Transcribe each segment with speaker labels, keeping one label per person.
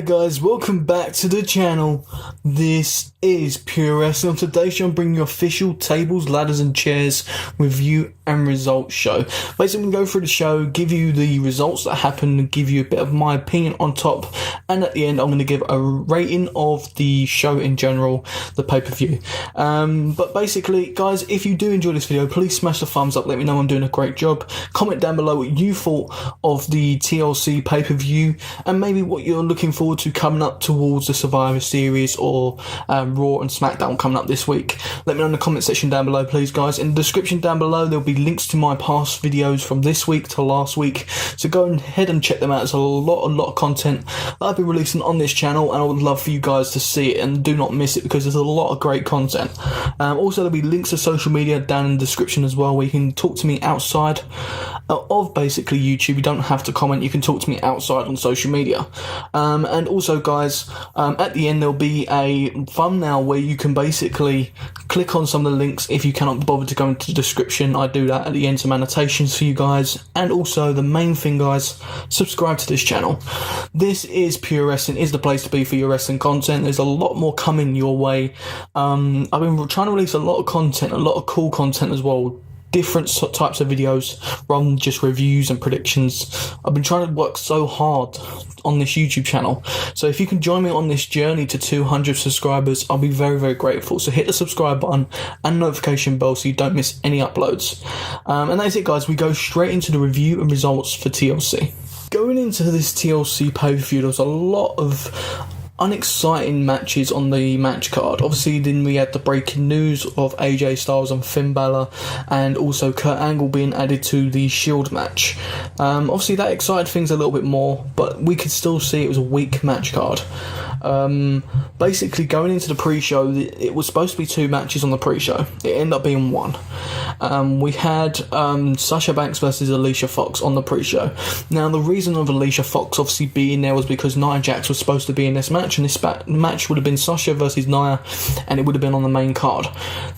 Speaker 1: guys, welcome back to the channel. This is Pure Wrestling. Today I'm bringing you official tables, ladders and chairs review and results show. Basically, we go through the show, give you the results that happened, give you a bit of my opinion on top, and at the end I'm going to give a rating of the show in general, the pay-per-view. But basically, guys, if you do enjoy this video, please smash the thumbs up, let me know I'm doing a great job. Comment down below what you thought of the TLC pay-per-view, and maybe what you're looking forward to coming up towards the Survivor Series or Raw and Smackdown coming up this week. Let me know in the comment section down below, please, guys. In the description down below there'll be links to my past videos from this week to last week, so go ahead and check them out. There's a lot of content that I've been releasing on this channel, and I would love for you guys to see it and do not miss it, because there's a lot of great content. Also, there'll be links to social media down in the description as well, where you can talk to me outside of basically YouTube. You don't have to comment, you can talk to me outside on social media. And also, guys, at the end there'll be a thumbnail where you can basically click on some of the links if you cannot bother to go into the description. I do that at the end, some annotations for you guys. And also, the main thing, guys, subscribe to this channel. This is Pure Wrestling, is the place to be for your wrestling content. There's a lot more coming your way. I've been trying to release a lot of content, a lot of cool content as well, different types of videos rather than just reviews and predictions. I've been trying to work so hard on this YouTube channel, so if you can join me on this journey to 200 subscribers, I'll be very grateful. So hit the subscribe button and notification bell so you don't miss any uploads. And that's it, guys. We go straight into the review and results for TLC. Going into this TLC pay-per-view, there was a lot of unexciting matches on the match card. Obviously, then we had the breaking news of AJ Styles and Finn Balor, and also Kurt Angle being added to the Shield match. Obviously, that excited things a little bit more, but we could still see it was a weak match card. Basically, going into the pre-show, it was supposed to be 2 matches on the pre-show. It ended up being 1. We had Sasha Banks versus Alicia Fox on the pre-show. Now, the reason of Alicia Fox obviously being there was because Nia Jax was supposed to be in this match, and this match would have been Sasha versus Nia, and it would have been on the main card.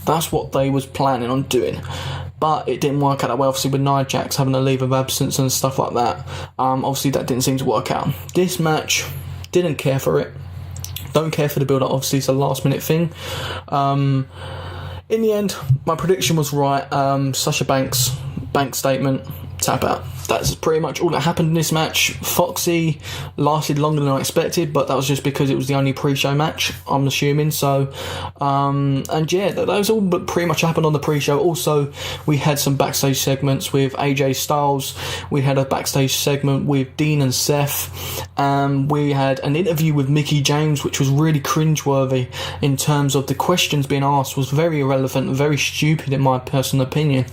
Speaker 1: That's what they was planning on doing. But it didn't work out that way, obviously, with Nia Jax having a leave of absence and stuff like that. Obviously, that didn't seem to work out. This match, didn't care for it. Don't care for the build-up, obviously it's a last-minute thing. In the end, my prediction was right. Sasha Banks, bank statement, tap out. That's pretty much all that happened in this match. Foxy lasted longer than I expected, but that was just because it was the only pre-show match, I'm assuming. So, and yeah, that was all but pretty much happened on the pre-show. Also, we had some backstage segments with AJ Styles. We had a backstage segment with Dean and Seth. We had an interview with Mickie James, which was really cringeworthy in terms of the questions being asked was very irrelevant and very stupid in my personal opinion.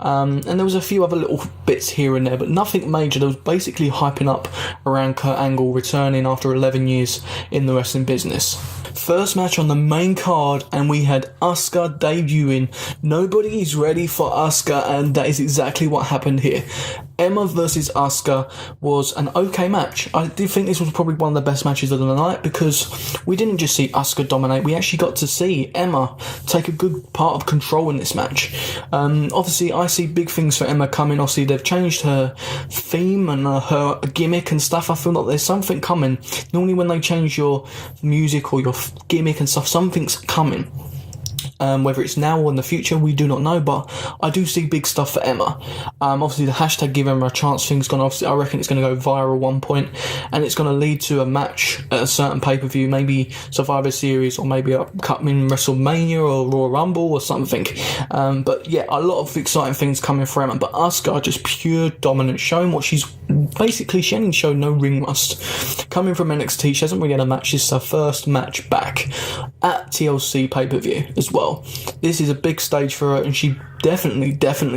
Speaker 1: And there was a few other little bits here and there, but nothing major. There was basically hyping up around Kurt Angle returning after 11 years in the wrestling business. First match on the main card, and we had Asuka debuting. Nobody is ready for Asuka, and that is exactly what happened here. Emma versus Asuka was an okay match. I did think this was probably one of the best matches of the night, because we didn't just see Asuka dominate, we actually got to see Emma take a good part of control in this match. Obviously, I see big things for Emma coming. Obviously, they've changed her theme and her gimmick and stuff. I feel like there's something coming. Normally when they change your music or your gimmick and stuff, something's coming. Whether it's now or in the future, we do not know, but I do see big stuff for Emma. Obviously, the hashtag give Emma a chance thing's gonna, obviously, I reckon it's going to go viral at one point, and it's going to lead to a match at a certain pay-per-view, maybe Survivor Series, or maybe upcoming WrestleMania or Royal Rumble or something. But yeah, a lot of exciting things coming for Emma, but Asuka just pure dominance, showing what she's basically, she hasn't shown no ring rust. Coming from NXT, she hasn't really had a match. This is her first match back at TLC pay-per-view as well. This is a big stage for her, and she definitely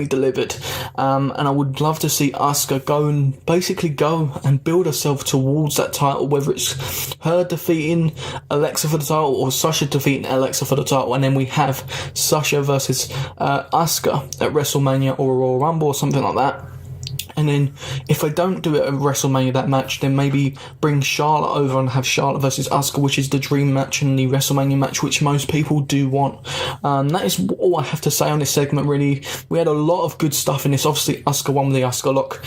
Speaker 1: delivered. And I would love to see Asuka go and build herself towards that title, whether it's her defeating Alexa for the title or Sasha defeating Alexa for the title, and then we have Sasha versus Asuka at WrestleMania or Royal Rumble or something like that. And then if they don't do it at WrestleMania, that match, then maybe bring Charlotte over and have Charlotte versus Asuka, which is the dream match and the WrestleMania match, which most people do want. That is all I have to say on this segment, really. We had a lot of good stuff in this. Obviously, Asuka won with the Asuka lock.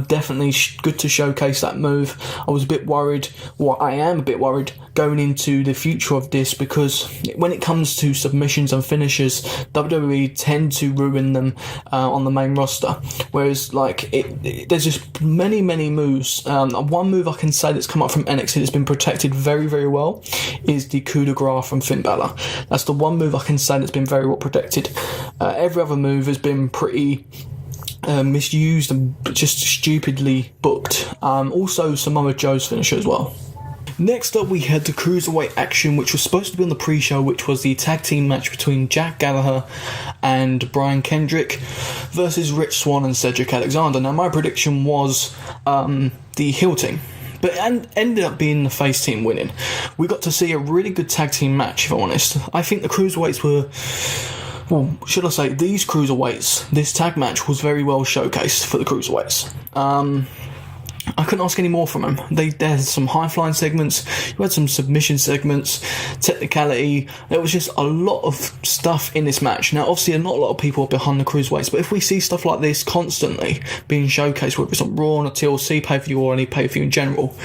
Speaker 1: Definitely good to showcase that move. I was a bit worried, I am a bit worried, going into the future of this, because when it comes to submissions and finishes, WWE tend to ruin them on the main roster. Whereas, like, there's just many moves. One move I can say that's come up from NXT that's been protected very, very well is the coup de grace from Finn Balor. That's the one move I can say that's been very well protected. Every other move has been pretty misused and just stupidly booked. Also, Samoa Joe's finisher as well. Next up, we had the Cruiserweight action, which was supposed to be on the pre-show, which was the tag team match between Jack Gallagher and Brian Kendrick versus Rich Swann and Cedric Alexander. Now, my prediction was the heel team, but ended up being the face team winning. We got to see a really good tag team match, if I'm honest. I think the Cruiserweights were... Well, should I say, these Cruiserweights, this tag match was very well showcased for the Cruiserweights. I couldn't ask any more from them. They had some high-flying segments, you had some submission segments, technicality. There was just a lot of stuff in this match. Now, obviously, not a lot of people are behind the Cruiserweights, but if we see stuff like this constantly being showcased, whether it's on Raw, on a TLC pay-per-view, or any pay-per-view in general,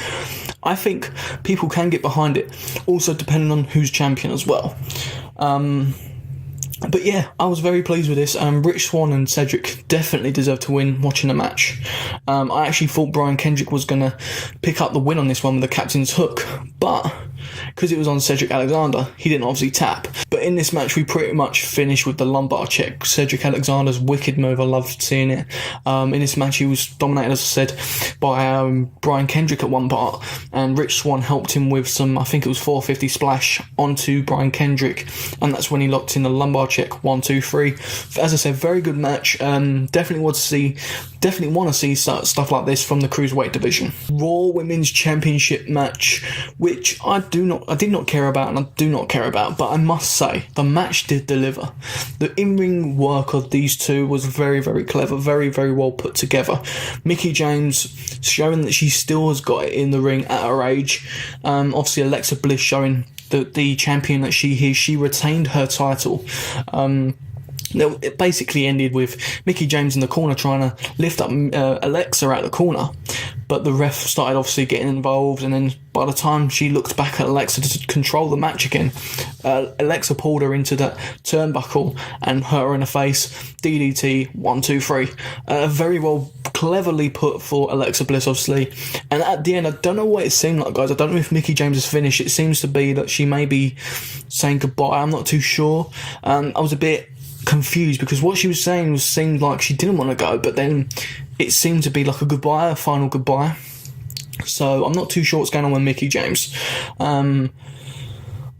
Speaker 1: I think people can get behind it. Also, depending on who's champion as well. But yeah, I was very pleased with this. Rich Swann and Cedric definitely deserve to win watching the match. I actually thought Brian Kendrick was going to pick up the win on this one with the captain's hook, but because it was on Cedric Alexander, he didn't obviously tap. But in this match, we pretty much finished with the lumbar check. Cedric Alexander's wicked move, I loved seeing it. In this match, he was dominated, as I said, by Brian Kendrick at one part, and Rich Swann helped him with some, I think it was 450 splash onto Brian Kendrick, and that's when he locked in the lumbar check. 1, 2, 3. As I said, very good match. Definitely want to see stuff like this from the Cruiserweight division. Raw Women's Championship match, which I did not care about, and I do not care about, but I must say the match did deliver. The in-ring work of these two was very, very clever, very, very well put together. Mickie James showing that she still has got it in the ring at her age. Obviously, Alexa Bliss showing the champion that she is. She retained her title. It basically ended with Mickie James in the corner trying to lift up Alexa out of the corner, but the ref started obviously getting involved, and then by the time she looked back at Alexa to control the match again, Alexa pulled her into that turnbuckle and hurt her in the face. DDT, 1, 2, 3. Very well, cleverly put for Alexa Bliss, obviously. And at the end, I don't know what it seemed like, guys. I don't know if Mickie James is finished. It seems to be that she may be saying goodbye. I'm not too sure. I was a bit confused because what she was saying seemed like she didn't want to go, but then it seemed to be like a final goodbye. So I'm not too sure what's going on with Mickie James. I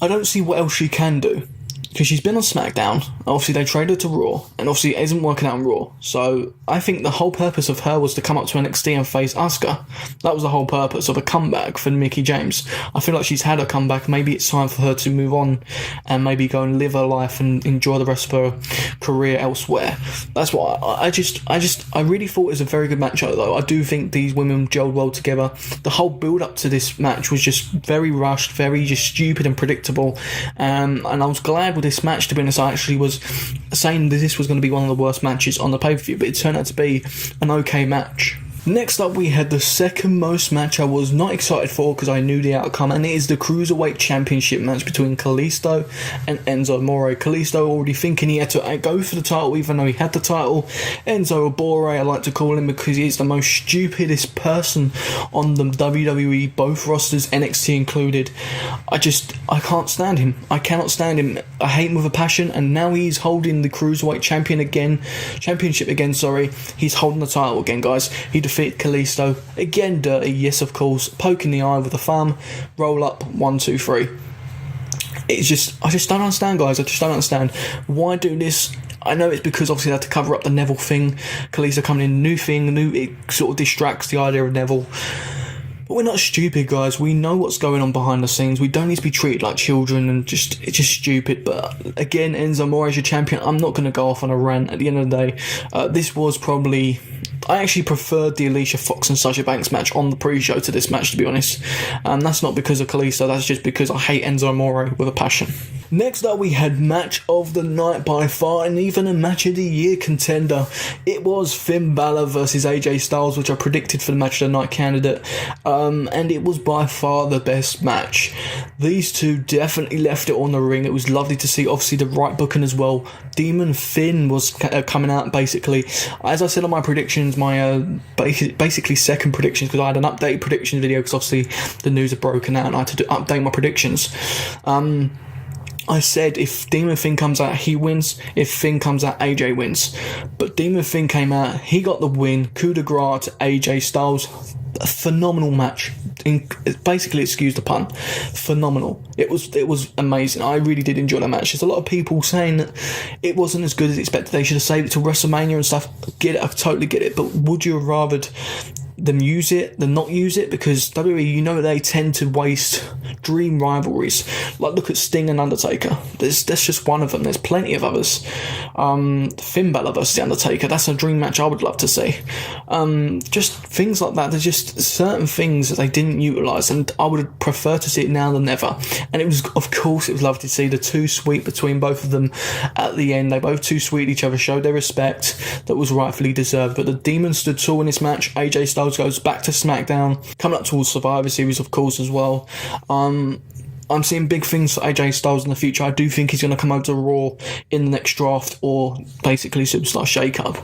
Speaker 1: don't see what else she can do, because she's been on Smackdown. Obviously they traded her to Raw, and obviously it isn't working out on Raw. So I think the whole purpose of her was to come up to NXT and face Asuka. That was the whole purpose of a comeback for Mickie James. I feel like she's had a comeback. Maybe it's time for her to move on and maybe go and live her life and enjoy the rest of her career elsewhere. That's what I really thought it was a very good matchup, though. I do think these women gelled well together. The whole build up to this match was just very rushed, very just stupid and predictable. And I was glad with this match, to be honest. I actually was saying that this was going to be one of the worst matches on the pay-per-view, but it turned out to be an okay match. Next up, we had the second most match I was not excited for because I knew the outcome, and it is the Cruiserweight Championship match between Kalisto and Enzo Amore. Kalisto already thinking he had to go for the title even though he had the title. Enzo Amore, I like to call him, because he is the most stupidest person on the WWE, both rosters, NXT included. I can't stand him. I cannot stand him. I hate him with a passion, and now he's holding the Cruiserweight Championship again. He's holding the title again, guys. He defeated Kalisto again, dirty, yes of course, poking the eye with a thumb, roll up, 1, 2, 3. I just don't understand, guys. I just don't understand why do this. I know it's because obviously they had to cover up the Neville thing. Kalisto coming in, it sort of distracts the idea of Neville. But we're not stupid, guys. We know what's going on behind the scenes. We don't need to be treated like children, and it's just stupid. But again, Enzo Amore is your champion. I'm not going to go off on a rant. At the end of the day, this was probably I actually preferred the Alicia Fox and Sasha Banks match on the pre-show to this match, to be honest. And that's not because of Kalisto, that's just because I hate Enzo Amore with a passion. Next up, we had match of the night by far, and even a match of the year contender. It was Finn Balor versus AJ Styles, which I predicted for the match of the night candidate, and it was by far the best match. These two definitely left it on the ring. It was lovely to see, obviously, the right booking as well. Demon Finn was coming out, basically. As I said on my predictions, my basically second predictions, because I had an updated prediction video, because obviously the news had broken out and I had to update my predictions. I said if Demon Finn comes out, he wins. If Finn comes out, AJ wins. But Demon Finn came out, he got the win. Coup de grace to AJ Styles. A phenomenal match. Basically, excuse the pun, phenomenal. It was amazing. I really did enjoy the match. There's a lot of people saying that it wasn't as good as expected. They should have saved it till WrestleMania and stuff. Get it, I totally get it. But would you have rather them use it than not use it? Because WWE, you know, they tend to waste dream rivalries. Like, look at Sting and Undertaker. That's just one of them. There's plenty of others. Finn Balor versus the Undertaker, that's a dream match I would love to see. Just things like that. There's just certain things that they didn't utilise, and I would prefer to see it now than never. And it was, of course, it was lovely to see the too sweet between both of them at the end. They both too sweet each other, showed their respect that was rightfully deserved. But the Demon stood tall in this match. AJ Styles goes back to Smackdown, coming up towards Survivor Series, of course, as well. I'm seeing big things for AJ Styles in the future. I do think he's going to come over to Raw in the next draft, or basically Superstar Shake-Up.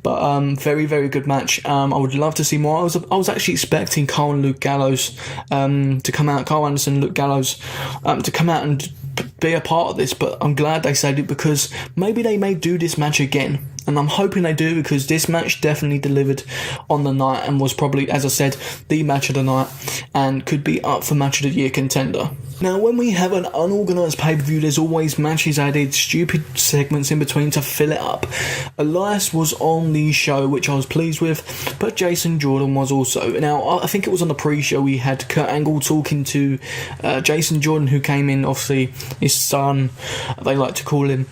Speaker 1: But very, very good match. I would love to see more. I was actually expecting Carl and Luke Gallows to come out, Carl Anderson and Luke Gallows to come out and be a part of this, but I'm glad they said it, because maybe they may do this match again. And I'm hoping they do, because this match definitely delivered on the night and was probably, as I said, the match of the night and could be up for match of the year contender. Now, when we have an unorganised pay-per-view, there's always matches added, stupid segments in between to fill it up. Elias was on the show, which I was pleased with, but Jason Jordan was also. Now, I think it was on the pre-show, we had Kurt Angle talking to Jason Jordan, who came in, obviously, his son, they like to call him,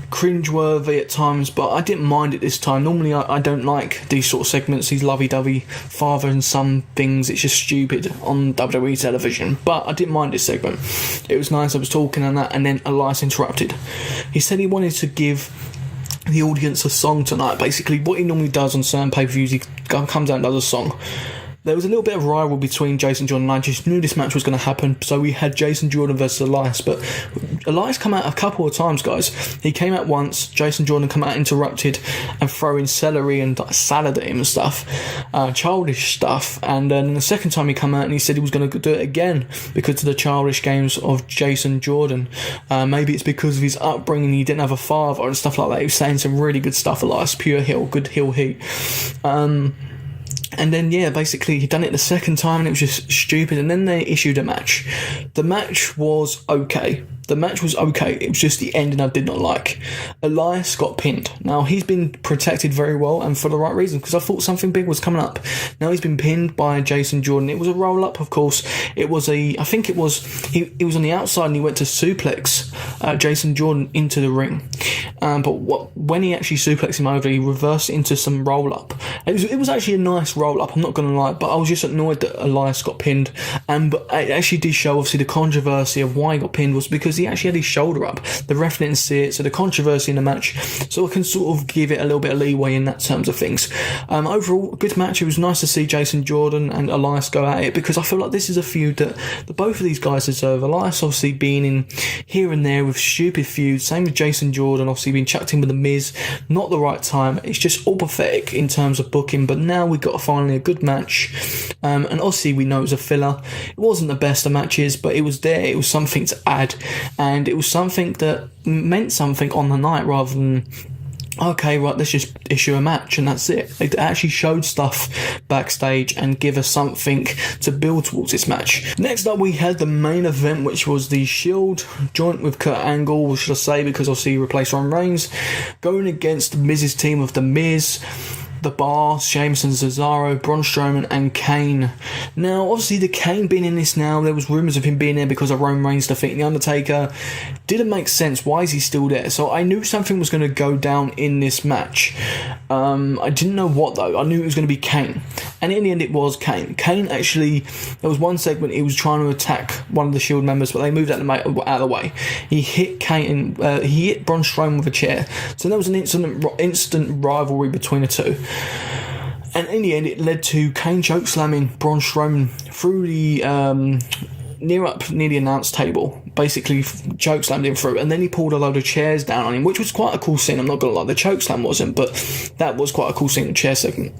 Speaker 1: cringeworthy at times, but I didn't mind it this time. Normally, I don't like these sort of segments, these lovey-dovey father and son things. It's just stupid on WWE television, but I didn't mind this segment. It was nice. I was talking and that, and then Elias interrupted. He said he wanted to give the audience a song tonight. Basically, what he normally does on certain pay-per-views, he comes out and does a song. There was a little bit of rival between Jason Jordan, and I just knew this match was going to happen, so we had Jason Jordan versus Elias. But Elias come out a couple of times, guys. He came out once, Jason Jordan come out, interrupted, and throwing celery and salad at him and stuff, childish stuff. And then the second time he come out and he said he was going to do it again because of the childish games of Jason Jordan. Maybe it's because of his upbringing, he didn't have a father and stuff like that. He was saying some really good stuff, Elias, pure heel, good heel heat. And then, yeah, basically, he'd done it the second time and it was just stupid. And then they issued a match. The match was okay. The match was okay. It was just the ending I did not like. Elias got pinned. Now, he's been protected very well, and for the right reason, because I thought something big was coming up. Now he's been pinned by Jason Jordan. It was a roll-up, of course. It was he was on the outside and he went to suplex Jason Jordan into the ring. When he actually suplexed him over, he reversed it into some roll-up. It was actually a nice roll-up, I'm not going to lie, but I was just annoyed that Elias got pinned. But it actually did show, obviously, the controversy of why he got pinned was because he actually had his shoulder up. The ref didn't see it, so the controversy in the match, so I can sort of give it a little bit of leeway in that terms of things. Overall, good match. It was nice to see Jason Jordan and Elias go at it, because I feel like this is a feud that both of these guys deserve. Elias obviously being in here and there with stupid feuds, same with Jason Jordan, obviously being chucked in with the Miz, not the right time. It's just all pathetic in terms of booking, but now we got finally a good match, and obviously we know it was a filler. It wasn't the best of matches, but it was there. It was something to add, and it was something that meant something on the night, rather than, okay, right, let's just issue a match and that's it. They actually showed stuff backstage and give us something to build towards this match. Next up, we had the main event, which was the Shield joint with Kurt Angle, should I say, because obviously he replaced Roman Reigns, going against the Miz's team of The Miz, The Bar, Sheamus and Cesaro, Braun Strowman and Kane. Now, obviously, the Kane being in this now, there was rumours of him being there because of Roman Reigns defeating The Undertaker. Didn't make sense. Why is he still there? So I knew something was going to go down in this match. I didn't know what, though. I knew it was going to be Kane. And in the end, it was Kane. Kane actually, there was one segment he was trying to attack one of the Shield members, but they moved out of the way. He hit Kane, he hit Braun Strowman with a chair. So there was an instant rivalry between the two. And in the end, it led to Kane choke slamming Braun Strowman through the near the announce table. Basically, choke slammed him through, and then he pulled a load of chairs down on him, which was quite a cool scene. I'm not gonna lie, the choke slam wasn't, but that was quite a cool scene, the chair segment.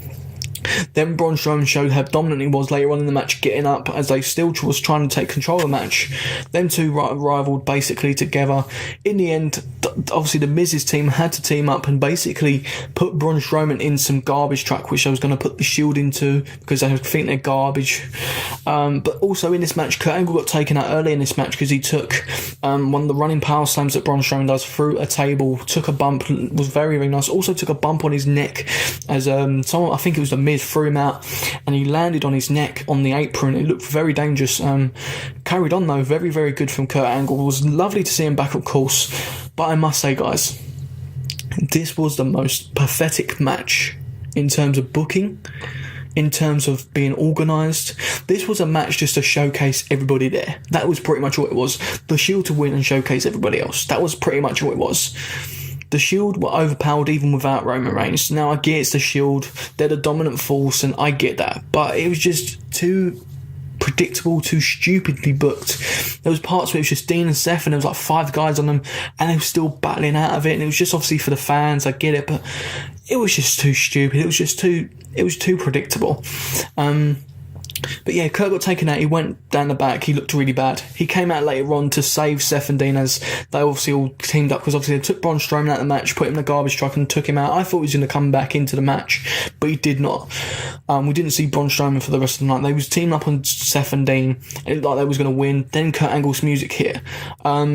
Speaker 1: Then Braun Strowman showed how dominant he was later on in the match, getting up as they still was trying to take control of the match. Them two rivaled basically together. In the end, obviously the Miz's team had to team up and basically put Braun Strowman in some garbage truck, which I was going to put the Shield into because I think they're garbage. But also in this match, Kurt Angle got taken out early in this match because he took one of the running power slams that Braun Strowman does through a table, took a bump, was very, very nice. Also took a bump on his neck as someone, I think it was the Miz, threw him out and he landed on his neck on the apron. It looked very dangerous. Carried on though, very, very good from Kurt Angle. It was lovely to see him back, of course, but I must say, guys, this was the most pathetic match in terms of booking, in terms of being organised. This was a match just to showcase everybody there. That was pretty much what it was. The Shield to win and showcase everybody else. That was pretty much what it was. The Shield were overpowered even without Roman Reigns. Now, I get it's the Shield, they're the dominant force, and I get that, but it was just too predictable, too stupidly booked. There was parts where it was just Dean and Seth, and there was like 5 guys on them, and they were still battling out of it, and it was just obviously for the fans, I get it, but it was just too stupid. It was too predictable. But yeah, Kurt got taken out. He went down the back. He looked really bad. He came out later on to save Seth and Dean as they obviously all teamed up, because obviously they took Braun Strowman out of the match, put him in the garbage truck and took him out. I thought he was going to come back into the match, but he did not. We didn't see Braun Strowman for the rest of the night. They was teaming up on Seth and Dean. It looked like they was going to win. Then Kurt Angle's music hit.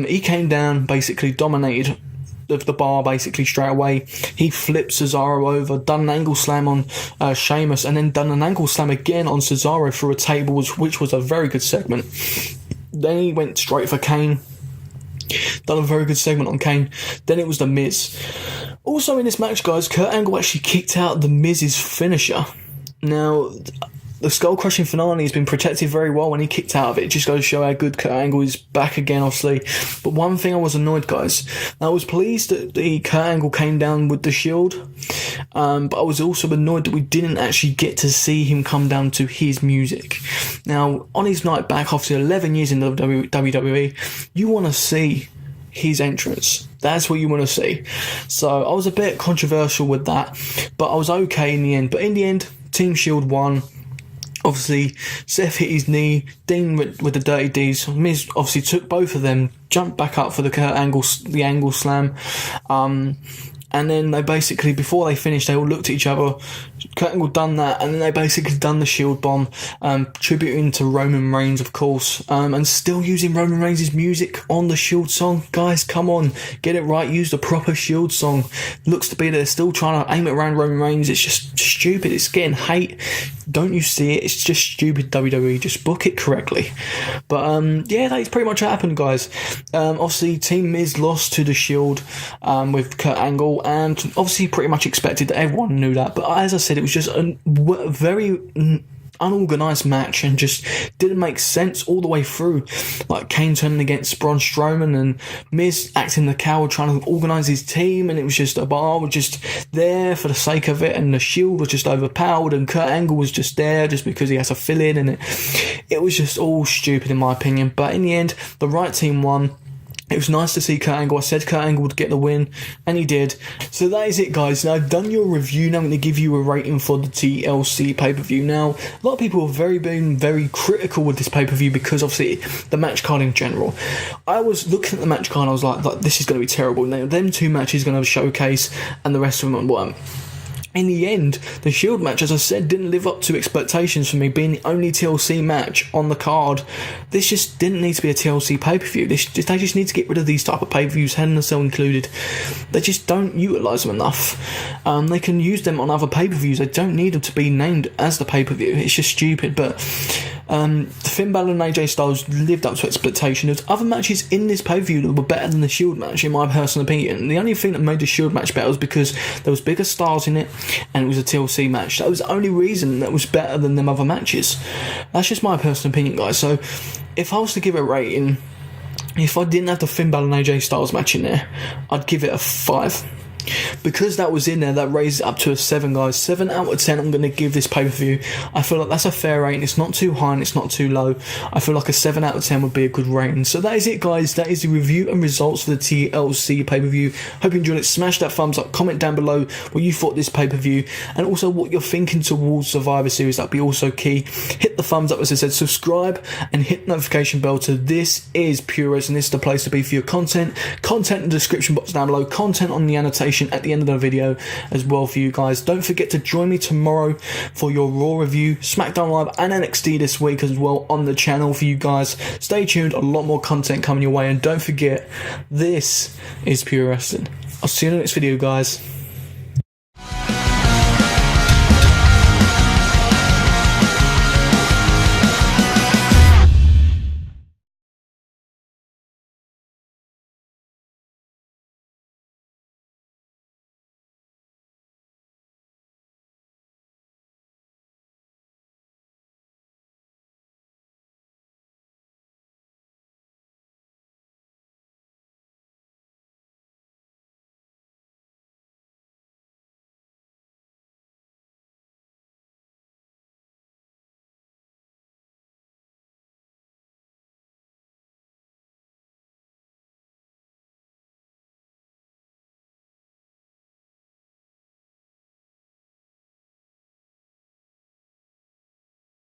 Speaker 1: He came down, basically dominated of the bar basically straight away. He flipped Cesaro over, done an angle slam on Sheamus, and then done an angle slam again on Cesaro through a table, which was a very good segment. Then he went straight for Kane, done a very good segment on Kane. Then it was the Miz. Also in this match, guys, Kurt Angle actually kicked out the Miz's finisher. Now, the skull crushing finale has been protected very well when he kicked out of it. It just goes to show how good Kurt Angle is back again, obviously. But one thing I was annoyed, guys, I was pleased that the Kurt Angle came down with the Shield, but I was also annoyed that we didn't actually get to see him come down to his music. Now, on his night back after 11 years in the WWE, you want to see his entrance. That's what you want to see. So I was a bit controversial with that, but I was okay in the end. But in the end, Team Shield won. Obviously, Seth hit his knee, Dean with the Dirty D's. Miz obviously took both of them, jumped back up for the angle slam. And then they basically, before they finished, they all looked at each other. Kurt Angle done that, and then they basically done the Shield bomb, tributing to Roman Reigns, of course, and still using Roman Reigns' music on the Shield song. Guys, come on, get it right, use the proper Shield song. Looks to be that they're still trying to aim it around Roman Reigns. It's just stupid, it's getting hate. Don't you see it? It's just stupid, WWE. Just book it correctly. But yeah, that's pretty much what happened, guys. Obviously, Team Miz lost to the Shield with Kurt Angle, and obviously pretty much expected that. Everyone knew that. But as I said, it was just a very unorganised match and just didn't make sense all the way through. Like Kane turning against Braun Strowman and Miz acting the coward, trying to organise his team, and it was just a bar was just there for the sake of it, and the Shield was just overpowered, and Kurt Angle was just there just because he has to fill in, and it was just all stupid in my opinion. But in the end, the right team won. It was nice to see Kurt Angle. I said Kurt Angle would get the win, and he did. So that is it, guys. Now, I've done your review. Now I'm going to give you a rating for the TLC pay-per-view. Now, a lot of people have been very critical with this pay-per-view because, obviously, the match card in general. I was looking at the match card and I was like this is going to be terrible. Now, them two matches are going to showcase, and the rest of them weren't. in the end, the Shield match, as I said, didn't live up to expectations for me, being the only TLC match on the card. This just didn't need to be a TLC pay-per-view. They just need to get rid of these type of pay-per-views, Hell in a Cell included. They just don't utilise them enough. They can use them on other pay-per-views. They don't need them to be named as the pay-per-view. It's just stupid, but Finn Balor and AJ Styles lived up to expectation. There was other matches in this pay-per-view that were better than the Shield match, in my personal opinion. The only thing that made the Shield match better was because there was bigger stars in it, and it was a TLC match. That was the only reason that was better than them other matches. That's just my personal opinion, guys. So if I was to give it a rating, if I didn't have the Finn Balor and AJ Styles match in there, I'd give it a 5. Because that was in there, that raised it up to a 7, guys. 7 out of 10 I'm going to give this pay-per-view. I feel like that's a fair rating. It's not too high and it's not too low. I feel like a 7 out of 10 would be a good rating. So that is it, guys. That is the review and results for the TLC pay-per-view. Hope you enjoyed it. Smash that thumbs up. Comment down below what you thought of this pay-per-view, and also what you're thinking towards Survivor Series. That'd be also key. Hit the thumbs up, as I said. Subscribe and hit the notification bell to This Is Pure Wrestling. This is the place to be for your content. Content in the description box down below. Content on the annotation at the end of the video as well for you guys. Don't forget to join me tomorrow for your Raw review, Smackdown Live and NXT this week as well on the channel for you guys. Stay tuned, a lot more content coming your way, and don't forget, this is Pure Wrestling. I'll see you in the next video, guys.